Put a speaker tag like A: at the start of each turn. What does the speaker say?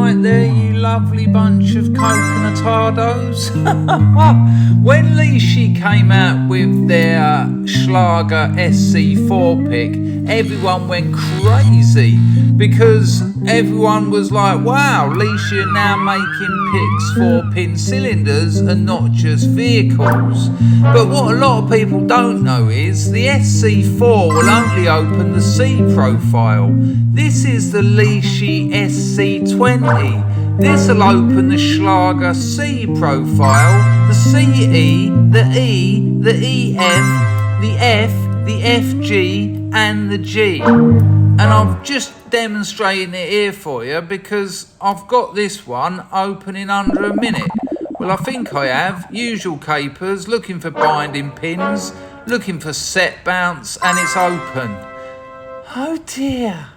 A: right there, you lovely bunch of coconutados. When Lishi came out with their Schlage SC4 pick, everyone went crazy because everyone was like, wow, Lishi are now making picks for pin cylinders and not just vehicles. But what a lot of people don't know is the SC4 will only open the C profile. This is the Lishi SC20. This will open the Schlage C profile, the CE, the E, the EF, the F, the FG and the G. And I've just demonstrating it here for you because I've got this one opening under a minute. Well, I think I have. Usual capers, looking for binding pins, looking for set bounce, and it's open. Oh dear.